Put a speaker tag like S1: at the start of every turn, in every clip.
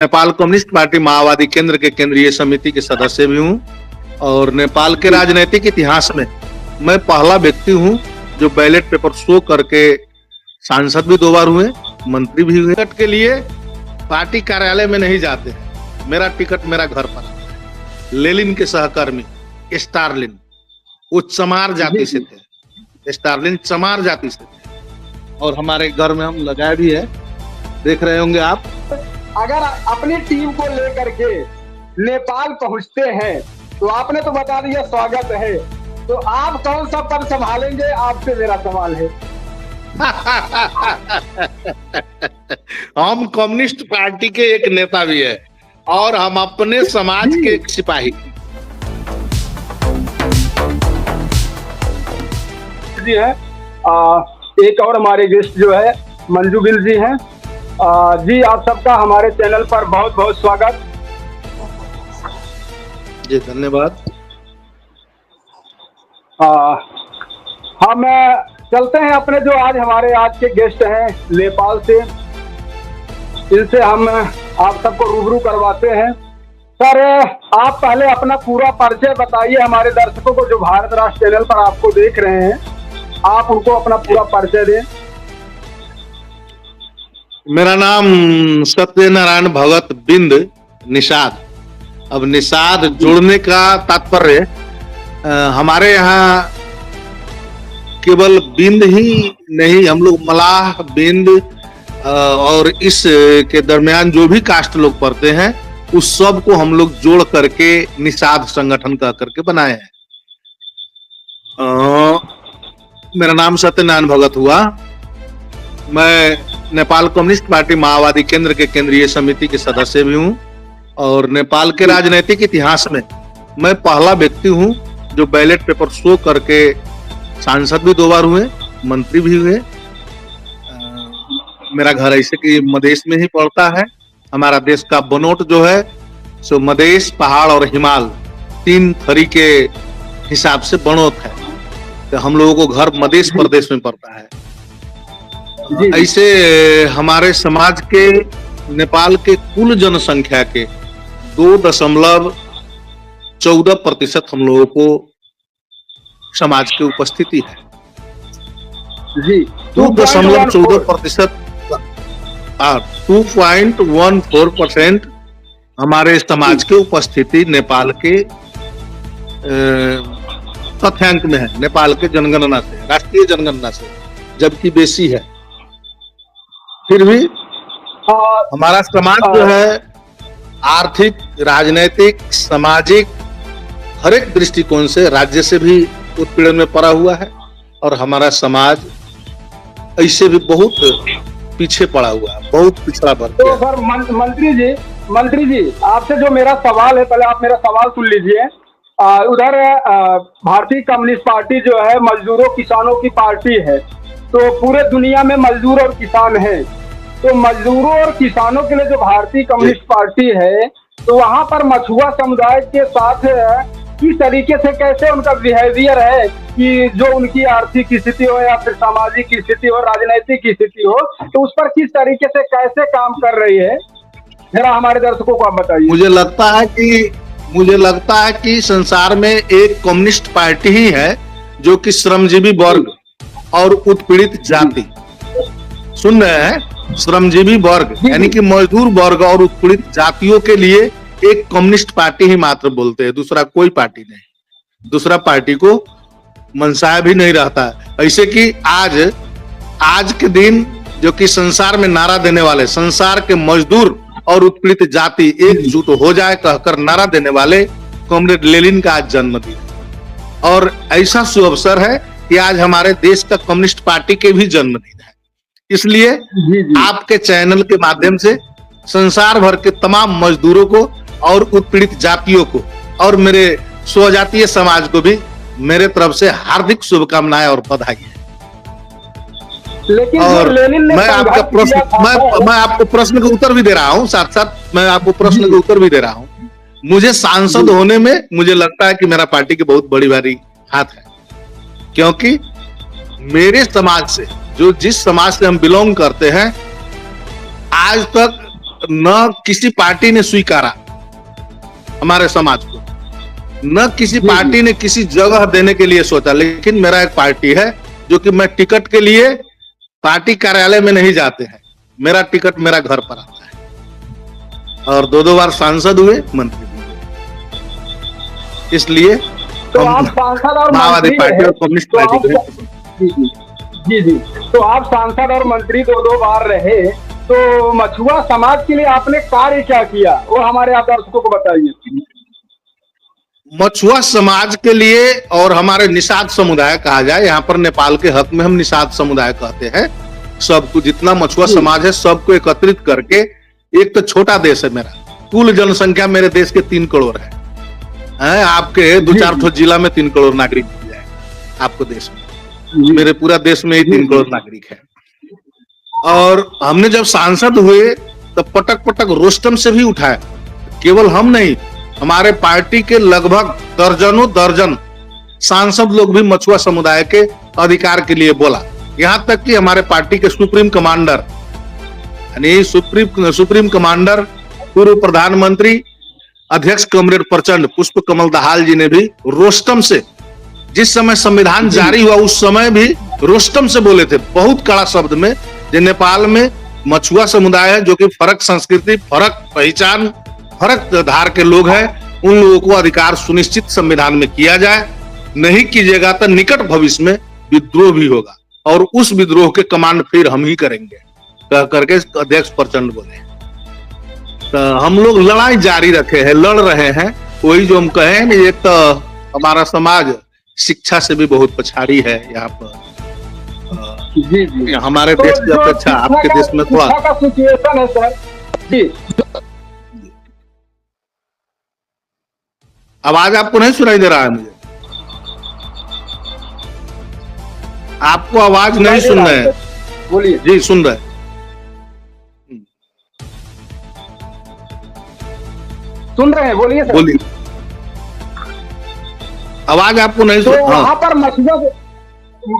S1: Nepal communist party माओवादी केंद्र के केंद्रीय समिति के सदस्य भी हूं और नेपाल के राजनीतिक इतिहास में मैं पहला व्यक्ति हूं जो बैलेट पेपर शो करके सांसद भी 2 बार हुए, मंत्री भी हुए। टिकट के लिए पार्टी कार्यालय में नहीं जाते हैं, मेरा टिकट मेरा घर पर आता है। लेनिन के सहकर्मी स्टालिन वो चमार जाति से थे, स्टालिन चमार जाति से थे और हमारे घर में हम लगाए भी है, देख रहे होंगे आप।
S2: अगर अपनी टीम को लेकर के नेपाल पहुंचते हैं तो आपने तो बता दिया स्वागत है, तो आप कौन सा पद संभालेंगे, आपसे मेरा सवाल है।
S1: हम कम्युनिस्ट पार्टी के एक नेता भी है और हम अपने समाज के एक सिपाही
S2: जी है। एक और हमारे गेस्ट जो है मंजू गिल जी हैं। जी आप सबका हमारे चैनल पर बहुत बहुत स्वागत।
S1: जी धन्यवाद।
S2: हम चलते हैं अपने जो आज के गेस्ट हैं नेपाल से, इनसे हम आप सबको रूबरू करवाते हैं। सर आप पहले अपना पूरा परिचय बताइए हमारे दर्शकों को जो भारत राष्ट्र चैनल पर आपको देख रहे हैं, आप उनको अपना पूरा परिचय दें।
S1: मेरा नाम सत्यनारायण भगत बिंद निषाद। अब निषाद जोड़ने का तात्पर्य हमारे यहाँ केवल बिंद ही नहीं, हम लोग मलाह बिंद और इस के दरमियान जो भी कास्ट लोग पढ़ते हैं उस सब को हम लोग जोड़ करके निषाद संगठन कह करके बनाए हैं। मेरा नाम सत्यनारायण भगत हुआ। मैं नेपाल कम्युनिस्ट पार्टी माओवादी केंद्र के केंद्रीय समिति के सदस्य भी हूं और नेपाल के राजनीतिक इतिहास में मैं पहला व्यक्ति हूं जो बैलेट पेपर शो करके सांसद भी 2 बार हुए, मंत्री भी हुए। मेरा घर ऐसे कि मधेश में ही पड़ता है। हमारा देश का बनोट जो है सो मधेश, पहाड़ और हिमाल 3 थरी के हिसाब से बनोट है, तो हम लोगों को घर मधेश प्रदेश में पड़ता है। ऐसे हमारे समाज के नेपाल के कुल जनसंख्या के 2.14% हम लोगों को समाज की उपस्थिति है।
S2: जी
S1: 2.14%, 2.14% हमारे समाज की उपस्थिति नेपाल के तथ्यांक में है, नेपाल के जनगणना से, राष्ट्रीय जनगणना से, जबकि बेसी है। फिर भी हमारा समाज जो है आर्थिक, राजनीतिक, सामाजिक हर एक दृष्टिकोण से राज्य से भी उत्पीड़न में पड़ा हुआ है और हमारा समाज ऐसे भी बहुत पीछे पड़ा हुआ है, बहुत पिछड़ा वर्ग।
S2: तो सर मंत्री जी आपसे जो मेरा सवाल है, पहले आप मेरा सवाल सुन लीजिए। उधर भारतीय कम्युनिस्ट पार्टी जो है मजदूरों किसानों की पार्टी है, तो पूरे दुनिया में मजदूर और किसान हैं, तो मजदूरों और किसानों के लिए जो भारतीय कम्युनिस्ट पार्टी है, तो वहाँ पर मछुआ समुदाय के साथ किस तरीके से कैसे उनका बिहेवियर है कि जो उनकी आर्थिक स्थिति हो या फिर सामाजिक स्थिति हो, राजनीतिक स्थिति हो, तो उस पर किस तरीके से कैसे काम कर रही है, जरा हमारे दर्शकों को आप बताइए।
S1: मुझे लगता है कि संसार में एक कम्युनिस्ट पार्टी ही है जो कि श्रमजीवी वर्ग और उत्पीड़ित जाति, सुन रहे हैं, श्रमजीवी वर्ग यानी कि मजदूर वर्ग और उत्पीड़ित जातियों के लिए एक कम्युनिस्ट पार्टी ही मात्र बोलते हैं, दूसरा कोई पार्टी नहीं, दूसरा पार्टी को मनसाया भी नहीं रहता है। ऐसे कि आज के दिन जो कि संसार में नारा देने वाले, संसार के मजदूर और उत्पीड़ित जाति एकजुट हो जाए कहकर नारा देने वाले कॉमरेड लेनिन का आज जन्मदिन है और ऐसा शुभ अवसर है कि आज हमारे देश का कम्युनिस्ट पार्टी के भी जन्मदिन है। इसलिए आपके चैनल के माध्यम से संसार भर के तमाम मजदूरों को और उत्पीड़ित जातियों को और मेरे स्वजातीय समाज को भी मेरे तरफ से हार्दिक शुभकामनाएं और बधाई है।
S2: लेकिन
S1: और मैं आपको प्रश्न का उत्तर भी दे रहा हूं, साथ साथ मैं आपको प्रश्न का उत्तर भी दे रहा हूं। मुझे सांसद होने में मुझे लगता है कि मेरा पार्टी की बहुत बड़ी भारी हाथ है, क्योंकि मेरे समाज से, जो जिस समाज से हम बिलोंग करते हैं, आज तक न किसी पार्टी ने स्वीकारा हमारे समाज को, न किसी पार्टी ने किसी जगह देने के लिए सोचा। लेकिन मेरा एक पार्टी है जो कि मैं टिकट के लिए पार्टी कार्यालय में नहीं जाते हैं, मेरा टिकट मेरा घर पर आता है। और 2 बार सांसद हुए, मंत्री भी हुए। इसलिए
S2: तो आप सांसद और
S1: माओवादी पार्टी और कम्युनिस्ट पार्टी
S2: जी जी, तो आप सांसद और मंत्री 2 बार रहे, तो मछुआ समाज के लिए आपने कार्य क्या किया, वो हमारे आप दर्शकों को बताइए।
S1: मछुआ समाज के लिए और हमारे निषाद समुदाय कहा जाए, यहाँ पर नेपाल के हक में हम निषाद समुदाय कहते हैं, सबको जितना मछुआ समाज है सबको एकत्रित करके, एक तो छोटा देश है मेरा, कुल जनसंख्या मेरे देश के 3 करोड़ है, आपके 2-4 जिला में 3 करोड़ नागरिक मिल जाए आपको देश में, मेरे पूरा देश में ही 3 करोड़ नागरिक है। और हमने जब सांसद हुए तब पटक पटक रोस्टम से भी उठाया, केवल हम नहीं, हमारे पार्टी के लगभग दर्जन सांसद लोग भी मछुआ समुदाय के अधिकार के लिए बोला। यहां तक कि हमारे पार्टी के सुप्रीम कमांडर यानी सुप्रीम कमांडर पूर्व प्रधानमंत्री अध्यक्ष कमरेड प्रचंड पुष्प कमल दाहाल जी ने भी रोस्टम से, जिस समय संविधान जारी हुआ उस समय भी रोस्टम से बोले थे बहुत कड़ा शब्द में, जो नेपाल में मछुआ समुदाय है जो कि फर्क संस्कृति, फर्क पहचान, फर्क धार के लोग हैं, उन लोगों को अधिकार सुनिश्चित संविधान में किया जाए, नहीं कीजिएगा तो निकट भविष्य में विद्रोह भी होगा और उस विद्रोह के कमांड फिर हम ही करेंगे, कह करके अध्यक्ष प्रचंड बोले। तो हम लोग लड़ाई जारी रखे हैं, लड़ रहे हैं। वही जो हम कहें ना, एक तो हमारा समाज शिक्षा से भी बहुत पछाड़ी है यहाँ पर,
S2: जी जी,
S1: हमारे देश की अपेक्षा आपके देश में थोड़ा
S2: सिचुएशन है सर जी।
S1: आवाज आपको नहीं सुनाई दे रहा है? मुझे आपको आवाज नहीं सुन रहे हैं?
S2: बोलिए।
S1: जी सुन रहे हैं।
S2: सुन रहे हैं, बोलिए सर।
S1: बोलिए, आवाज आपको नहीं
S2: तो
S1: सुन।
S2: वहाँ पर मछुआ,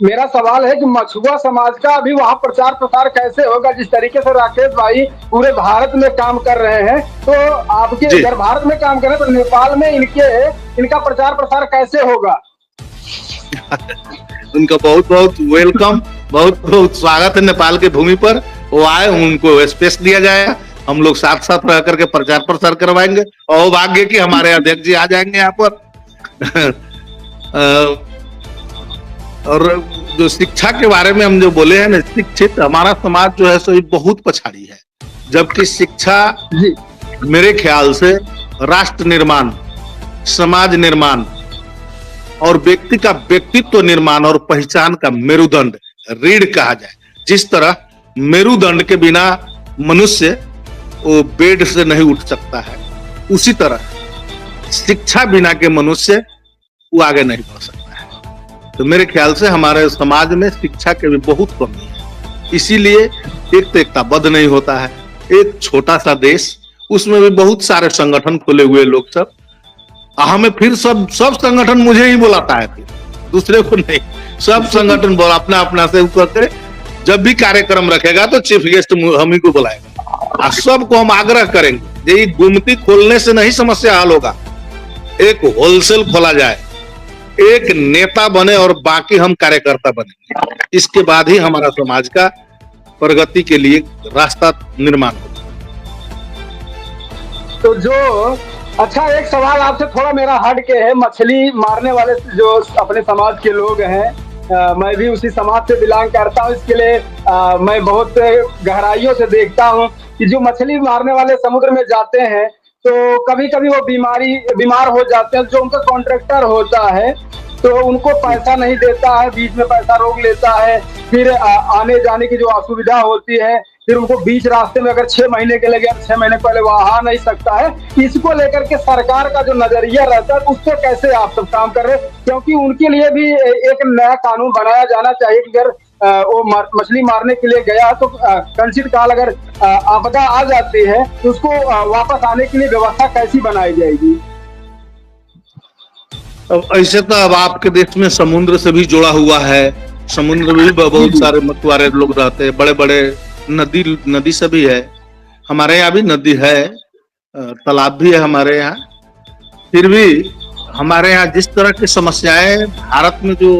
S2: मेरा सवाल है कि मछुआ समाज का अभी वहाँ प्रचार प्रसार कैसे होगा? जिस तरीके से राकेश भाई पूरे भारत में काम कर रहे हैं, तो आपके अगर भारत में काम करें तो नेपाल में इनका प्रचार प्रसार कैसे होगा?
S1: उनका बहुत बहुत वेलकम, बहुत बहुत स्वागत है नेपाल की भूमि पर। वो आए, उनको स्पेस दिया जाएगा, हम लोग साथ साथ रह करके प्रचार प्रसार करवाएंगे। और भाग्य कि हमारे अध्यक्ष जी आ जाएंगे यहाँ पर। और जो शिक्षा के बारे में हम जो बोले हैं ना, शिक्षित हमारा समाज जो है सो बहुत पछाड़ी है, जबकि शिक्षा मेरे ख्याल से राष्ट्र निर्माण, समाज निर्माण और व्यक्ति का व्यक्तित्व निर्माण और पहचान का मेरुदंड, रीढ़ कहा जाए। जिस तरह मेरुदंड के बिना मनुष्य वो बेड से नहीं उठ सकता है, उसी तरह शिक्षा बिना के मनुष्य वो आगे नहीं बढ़ सकता है। तो मेरे ख्याल से हमारे समाज में शिक्षा की भी बहुत कमी है, इसीलिए एक तो एकताबद्ध नहीं होता है। एक छोटा सा देश, उसमें भी बहुत सारे संगठन खुले हुए लोग, सब हमें फिर सब संगठन मुझे ही बुलाता है, फिर दूसरे को नहीं। सब संगठन बोला अपना अपना से करके, जब भी कार्यक्रम रखेगा तो चीफ गेस्ट हम ही को बुलाएगा और सबको हम आग्रह करेंगे, ये गुमती खोलने से नहीं समस्या हल होगा, एक होलसेल खोला जाए, एक नेता बने और बाकी हम कार्यकर्ता बने, इसके बाद ही हमारा समाज का प्रगति के लिए रास्ता निर्माण होगा।
S2: तो जो अच्छा, एक सवाल आपसे थोड़ा मेरा हट के है, मछली मारने वाले जो अपने समाज के लोग हैं, मैं भी उसी समाज से बिलोंग करता हूँ, इसके लिए मैं बहुत गहराइयों से देखता हूँ कि जो मछली मारने वाले समुद्र में जाते हैं तो कभी कभी वो बीमार हो जाते हैं। जो उनका कॉन्ट्रैक्टर होता है तो उनको पैसा नहीं देता है, बीच में पैसा रोक लेता है, फिर आने जाने की जो असुविधा होती है, फिर उनको बीच रास्ते में अगर 6 महीने के लिए गया, 6 महीने पहले वो आ नहीं सकता है। इसको लेकर के सरकार का जो नजरिया रहता है, उस पर कैसे आप सब काम कर रहे हैं? क्योंकि उनके लिए भी एक नया कानून बनाया जाना चाहिए कि अगर वो मछली मारने के लिए गया तो कंचित काल अगर आपदा आ जाती है तो उसको वापस आने के लिए व्यवस्था कैसी बनाई जाएगी?
S1: अब ऐसे तो अब आपके देश में समुद्र से भी जुड़ा हुआ है, समुद्र में भी बहुत सारे मछुआरे लोग रहते हैं, बड़े बड़े नदी से भी है। हमारे यहाँ भी नदी है, तालाब भी है हमारे यहाँ। फिर भी हमारे यहाँ जिस तरह की समस्याएं भारत में जो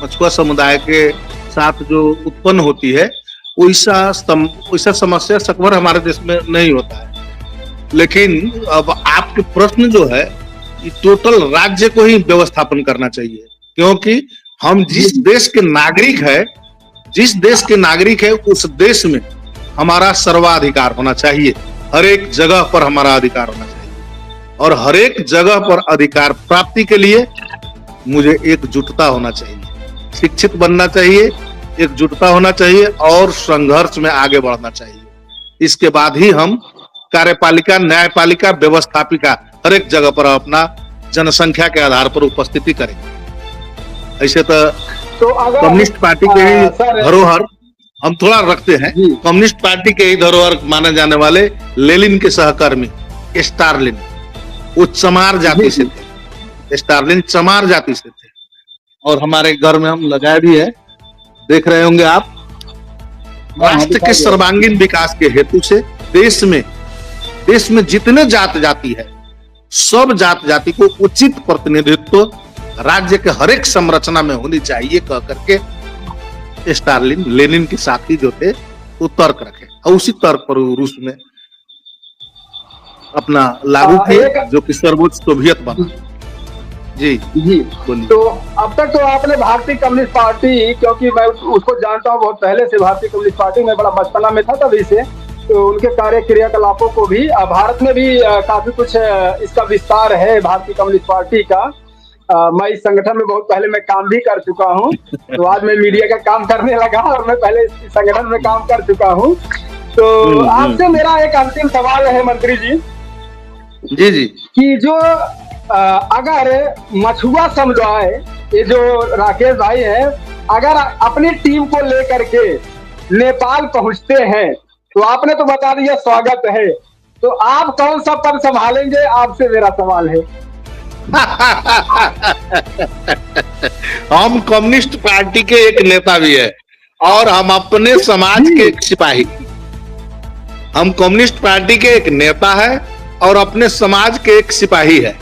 S1: मछुआ समुदाय के साथ जो उत्पन्न होती है, वैसा समस्या सकभर हमारे देश में नहीं होता है। लेकिन अब आपके प्रश्न जो है, ये टोटल राज्य को ही व्यवस्थापन करना चाहिए, क्योंकि हम जिस देश के नागरिक है उस देश में हमारा सर्वाधिकार होना चाहिए। हर एक जगह पर हमारा अधिकार होना चाहिए, और हर एक जगह पर अधिकार प्राप्ति के लिए मुझे एकजुटता होना चाहिए, शिक्षित बनना चाहिए, एकजुटता होना चाहिए और संघर्ष में आगे बढ़ना चाहिए। इसके बाद ही हम कार्यपालिका, न्यायपालिका, व्यवस्थापिका हर एक जगह पर अपना जनसंख्या के आधार पर उपस्थिति करेंगे। ऐसे तो अगर कम्युनिस्ट पार्टी के ही धरोहर हम थोड़ा रखते हैं, कम्युनिस्ट पार्टी के ही धरोहर माने जाने वाले लेनिन के सहकर्मी स्टालिन, वो चमार जाति से थे। स्टालिन चमार जाति से थे, और हमारे घर में हम लगाए भी है, देख रहे होंगे आप। राष्ट्र के सर्वांगीण विकास के हेतु से देश में जितने जात जाति है, सब जात जाति को उचित प्रतिनिधित्व राज्य के हर एक संरचना में होनी चाहिए कह करके स्टालिन लेनिन के साथी जो थे वो तर्क रखे, और उसी तर्क पर रूस में अपना लागू किए, जो कि सर्वोच्च सोवियत बना। जी बोलिए।
S2: तो अब तक तो आपने भारतीय कम्युनिस्ट पार्टी, क्योंकि मैं उसको जानता हूँ बहुत पहले से, भारतीय कम्युनिस्ट पार्टी में बड़ा बचपना में था तभी से, तो उनके कार्य क्रियाकलापों को भी भारत में भी काफी कुछ इसका विस्तार है भारतीय कम्युनिस्ट पार्टी का। मैं इस संगठन में बहुत पहले मैं काम भी कर चुका हूँ, तो आज मैं मीडिया का काम करने लगा और मैं पहले इस संगठन में काम कर चुका हूँ। तो आपसे मेरा एक अंतिम सवाल है मंत्री जी,
S1: जी
S2: कि जो अगर मछुआ समुदाय, ये जो राकेश भाई है, अगर अपनी टीम को लेकर के नेपाल पहुंचते हैं, तो आपने तो बता दिया स्वागत है, तो आप कौन सा पद संभालेंगे, आपसे मेरा सवाल है।
S1: हम कम्युनिस्ट पार्टी के एक नेता भी है और हम अपने समाज के एक सिपाही। हम कम्युनिस्ट पार्टी के एक नेता है और अपने समाज के एक सिपाही है।